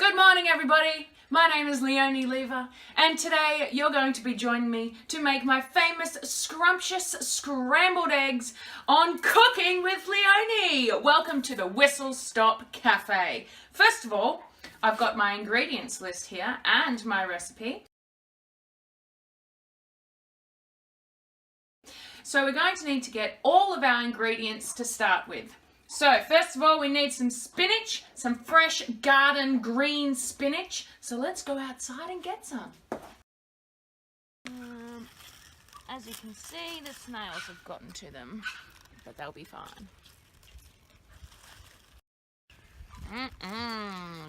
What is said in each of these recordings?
Good morning, everybody. My name is Leonie Lever, and today you're going to be joining me to make my famous scrumptious scrambled eggs on Cooking with Leonie. Welcome to the Whistle Stop Cafe. First of all, I've got my ingredients list here and my recipe. So we're going to need to get all of our ingredients to start with. So first of all, we need some spinach, some fresh garden green spinach. So let's go outside and get some. As you can see, the snails have gotten to them, but they'll be fine.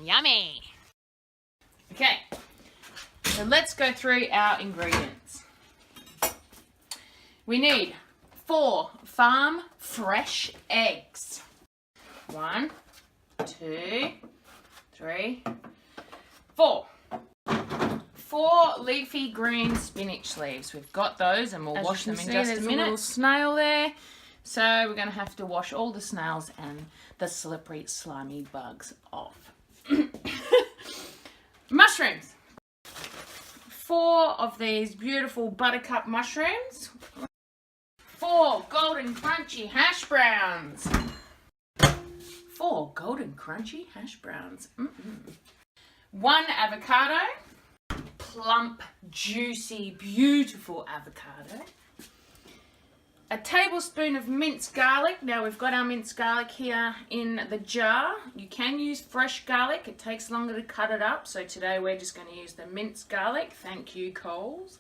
Yummy. Okay, so let's go through our ingredients. We need 4 farm fresh eggs. 1, 2, 3, 4. 4 leafy green spinach leaves. We've got those and we'll wash them in just a minute. There's a little snail there. So we're going to have to wash all the snails and the slippery, slimy bugs off. Mushrooms. 4 of these beautiful buttercup mushrooms. 4 golden crunchy hash browns. 4 golden crunchy hash browns. 1 avocado. Plump, juicy, beautiful avocado. A tablespoon of minced garlic. Now we've got our minced garlic here in the jar. You can use fresh garlic. It takes longer to cut it up. So today we're just going to use the minced garlic. Thank you, Coles.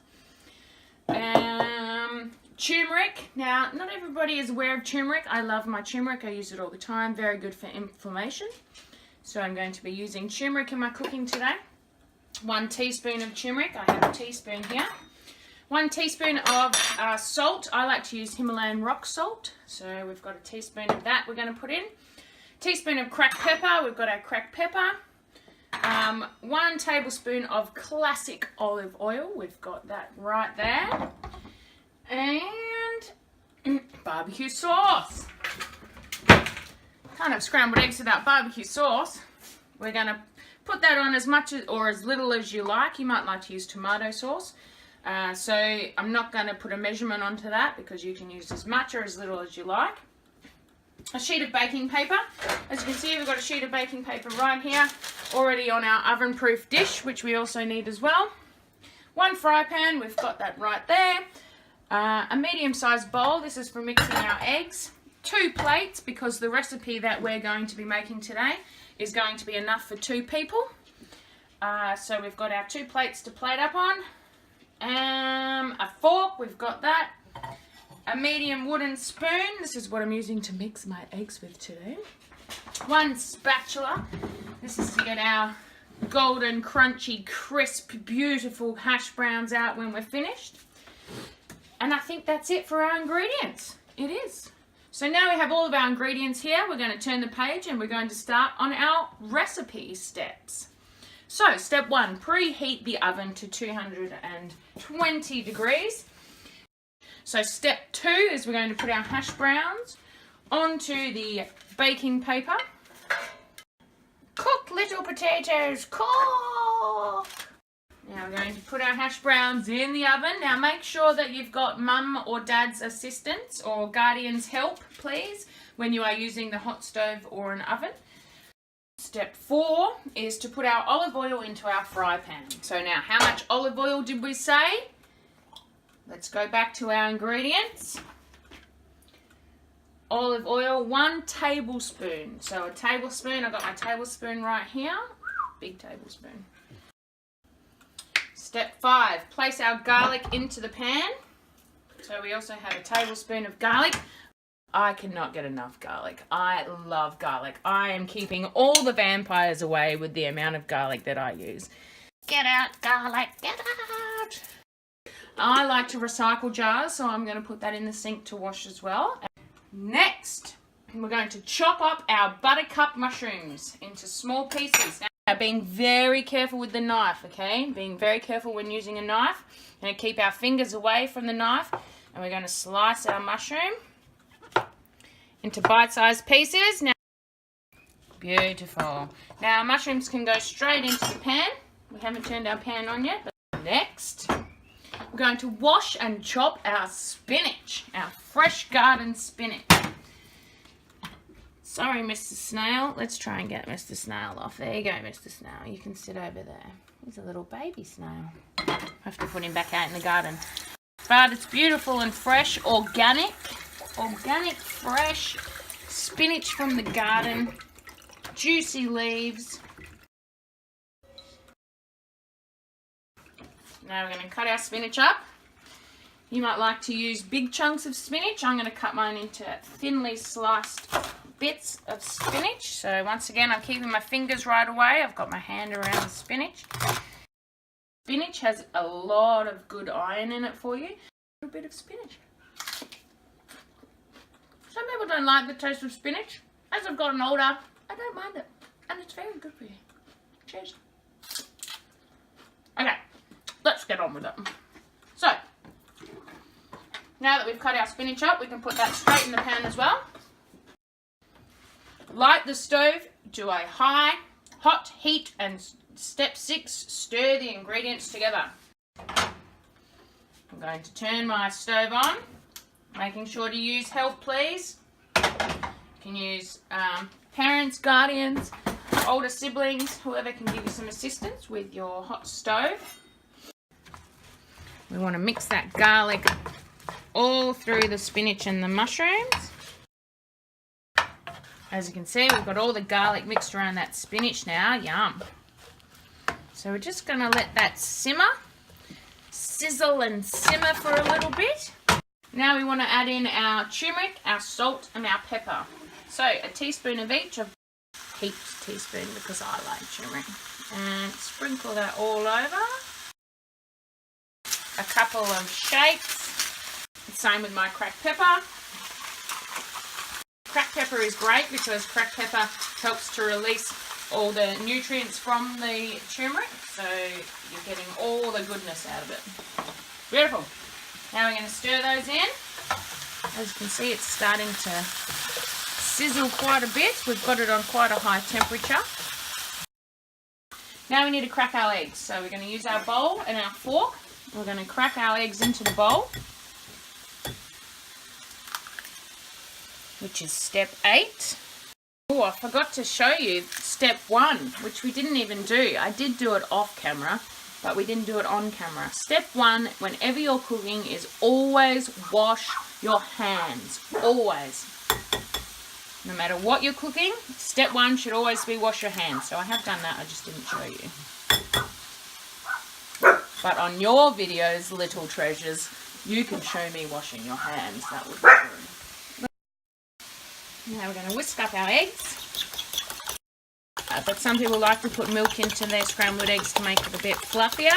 Turmeric. Now, not everybody is aware of turmeric. I love my turmeric. I use it all the time. Very good for inflammation. So I'm going to be using turmeric in my cooking today. 1 teaspoon of turmeric. I have a teaspoon here. 1 teaspoon of salt. I like to use Himalayan rock salt. So we've got a teaspoon of that we're going to put in. Teaspoon of cracked pepper. We've got our cracked pepper. 1 tablespoon of classic olive oil. We've got that right there. And barbecue sauce. Can't have scrambled eggs without barbecue sauce. We're going to put that on as much or as little as you like. You might like to use tomato sauce. So I'm not going to put a measurement onto that because you can use as much or as little as you like. A sheet of baking paper. As you can see, we've got a sheet of baking paper right here already on our oven-proof dish, which we also need as well. 1 fry pan. We've got that right there. A medium-sized bowl. This is for mixing our eggs. 2 plates, because the recipe that we're going to be making today is going to be enough for 2 people. So we've got our 2 plates to plate up on. A fork, we've got that. A medium wooden spoon. This is what I'm using to mix my eggs with today. 1 spatula. This is to get our golden, crunchy, crisp, beautiful hash browns out when we're finished. And I think that's it for our ingredients. It is. So now we have all of our ingredients here. We're going to turn the page and we're going to start on our recipe steps. So step 1, preheat the oven to 220 degrees. So step 2 is we're going to put our hash browns onto the baking paper. Cook, little potatoes, cook! Now we're going to put our hash browns in the oven. Now make sure that you've got mum or dad's assistance or guardian's help, please, when you are using the hot stove or an oven. Step 4 is to put our olive oil into our fry pan. So now, how much olive oil did we say? Let's go back to our ingredients. Olive oil, 1 tablespoon. So a tablespoon, I've got my tablespoon right here. Big tablespoon. Step 5, place our garlic into the pan. So we also have a tablespoon of garlic. I cannot get enough garlic. I love garlic. I am keeping all the vampires away with the amount of garlic that I use. Get out, garlic, get out! I like to recycle jars, so I'm going to put that in the sink to wash as well. Next, we're going to chop up our buttercup mushrooms into small pieces. Now, being very careful with the knife, okay? Being very careful when using a knife. We're going to keep our fingers away from the knife, and we're going to slice our mushroom into bite-sized pieces. Now, Beautiful. Now mushrooms can go straight into the pan. We haven't turned our pan on yet. But next, we're going to wash and chop our spinach, our fresh garden spinach. Sorry, Mr. Snail. Let's try and get Mr. Snail off. There you go, Mr. Snail. You can sit over there. He's a little baby snail. I have to put him back out in the garden. But it's beautiful and fresh, organic, fresh spinach from the garden, juicy leaves. Now we're going to cut our spinach up. You might like to use big chunks of spinach. I'm going to cut mine into thinly sliced bits of spinach. So once again, I'm keeping my fingers right away. I've got my hand around the spinach. Spinach has a lot of good iron in it for you. A little bit of spinach. Some people don't like the taste of spinach. As I've gotten older, I don't mind it. And it's very good for you. Cheers. Okay, let's get on with it. So, now that we've cut our spinach up, we can put that straight in the pan as well. Light the stove to a hot heat, and step 6, stir the ingredients together. I'm going to turn my stove on, making sure to use help, please. You can use parents, guardians, older siblings, whoever can give you some assistance with your hot stove. We want to mix that garlic all through the spinach and the mushrooms. As you can see, we've got all the garlic mixed around that spinach now. Yum. So we're just going to let that sizzle and simmer for a little bit. Now we want to add in our turmeric, our salt and our pepper. So a teaspoon of each. I've heaped teaspoon because I like turmeric. And sprinkle that all over. A couple of shakes. Same with my cracked pepper. Cracked pepper is great because cracked pepper helps to release all the nutrients from the turmeric, so you're getting all the goodness out of it. Beautiful. Now we're going to stir those in. As you can see, it's starting to sizzle quite a bit. We've got it on quite a high temperature. Now we need to crack our eggs. So we're going to use our bowl and our fork. We're going to crack our eggs into the bowl, which is step 8. Oh, I forgot to show you step 1, which we didn't even do. I did do it off camera, but we didn't do it on camera. Step 1, whenever you're cooking, is always wash your hands. Always. No matter what you're cooking, step 1 should always be wash your hands. So I have done that, I just didn't show you. But on your videos, little treasures, you can show me washing your hands. That would be good. Now we're going to whisk up our eggs. But some people like to put milk into their scrambled eggs to make it a bit fluffier.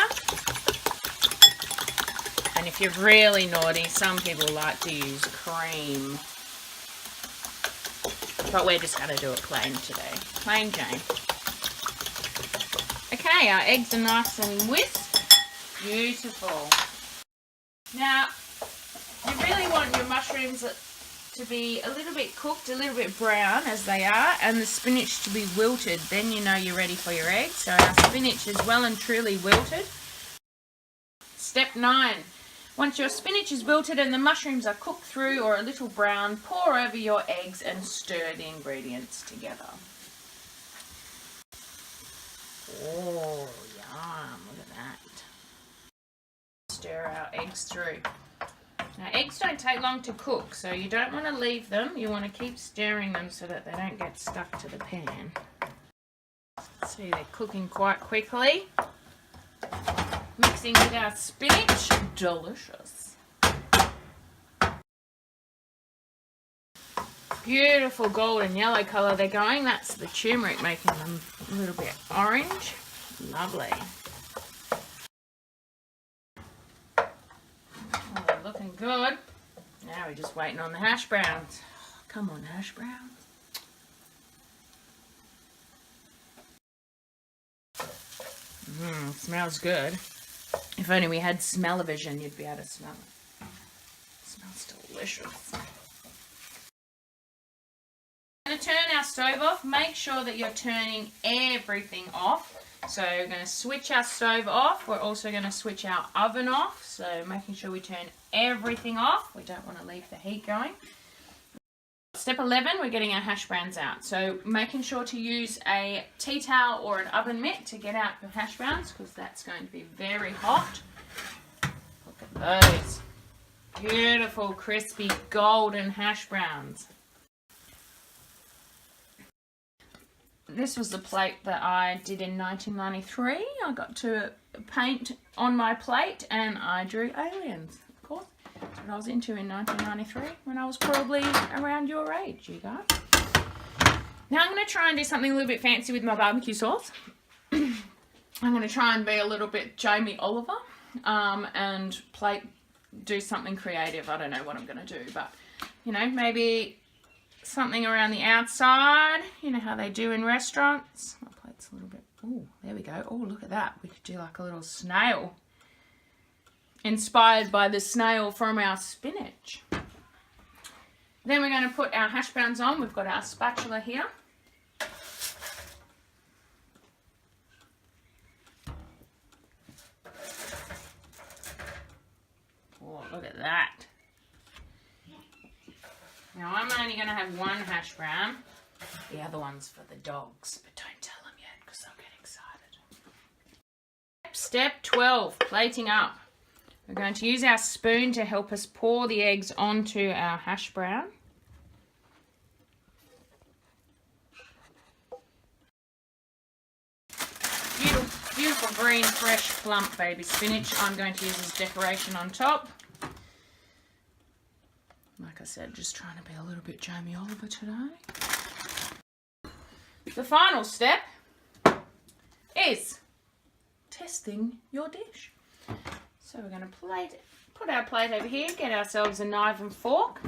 And if you're really naughty, some people like to use cream. But we're just going to do it plain today. Plain Jane. Okay, our eggs are nice and whisked. Beautiful. Now, you really want your mushrooms to be a little bit cooked, a little bit brown as they are, and the spinach to be wilted. Then you know you're ready for your eggs. So our spinach is well and truly wilted. Step 9. Once your spinach is wilted and the mushrooms are cooked through or a little brown, pour over your eggs and stir the ingredients together. Oh, yum. Look at that. Stir our eggs through. Now, eggs don't take long to cook, so you don't want to leave them. You want to keep stirring them so that they don't get stuck to the pan. See, they're cooking quite quickly. Mixing with our spinach. Delicious. Beautiful golden yellow colour they're going. That's the turmeric making them a little bit orange. Lovely. Looking good. Now we're just waiting on the hash browns. Come on, hash browns. Smells good. If only we had smell-o-vision, you'd be able to smell it. Smells delicious. I'm going to turn our stove off, make sure that you're turning everything off. So we're going to switch our stove off. We're also going to switch our oven off. So making sure we turn everything off. We don't want to leave the heat going. Step 11, we're getting our hash browns out. So making sure to use a tea towel or an oven mitt to get out the hash browns, because that's going to be very hot. Look at those. Beautiful, crispy, golden hash browns. This was the plate that I did in 1993. I got to paint on my plate and I drew aliens, of course. That's what I was into in 1993 when I was probably around your age, you guys. Now I'm going to try and do something a little bit fancy with my barbecue sauce. I'm going to try and be a little bit Jamie Oliver and do something creative. I don't know what I'm going to do, but, you know, maybe something around the outside. You know how they do in restaurants. My plate's a little bit... Oh, there we go. Oh, look at that. We could do like a little snail. Inspired by the snail from our spinach. Then we're going to put our hash browns on. We've got our spatula here. Oh, look at that. Now I'm only going to have one hash brown. The other one's for the dogs, but don't tell them yet because they'll get excited. Step 12, plating up. We're going to use our spoon to help us pour the eggs onto our hash brown. Beautiful green, fresh, plump baby spinach. I'm going to use as decoration on top. Like I said, just trying to be a little bit Jamie Oliver today. The final step is testing your dish. So we're going to put our plate over here, get ourselves a knife and fork.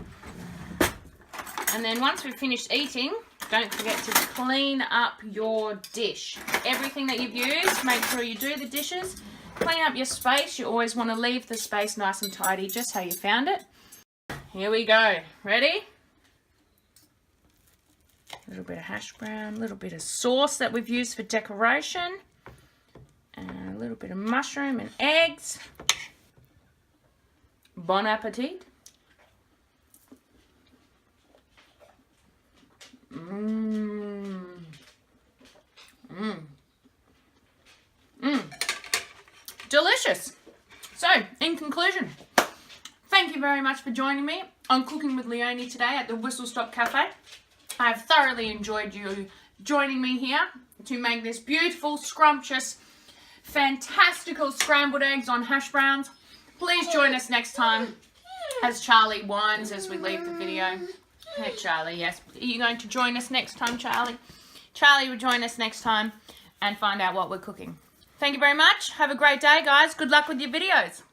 And then once we've finished eating, don't forget to clean up your dish. Everything that you've used, make sure you do the dishes. Clean up your space. You always want to leave the space nice and tidy, just how you found it. Here we go. Ready? A little bit of hash brown, a little bit of sauce that we've used for decoration, and a little bit of mushroom and eggs. Bon appetit. Mmm. Mmm. Mmm. Delicious. So, in conclusion, thank you very much for joining me on Cooking with Leonie today at the Whistle Stop Cafe. I've thoroughly enjoyed you joining me here to make this beautiful, scrumptious, fantastical scrambled eggs on hash browns. Please join us next time as Charlie whines as we leave the video. Hey, Charlie, yes. Are you going to join us next time, Charlie? Charlie will join us next time and find out what we're cooking. Thank you very much. Have a great day, guys. Good luck with your videos.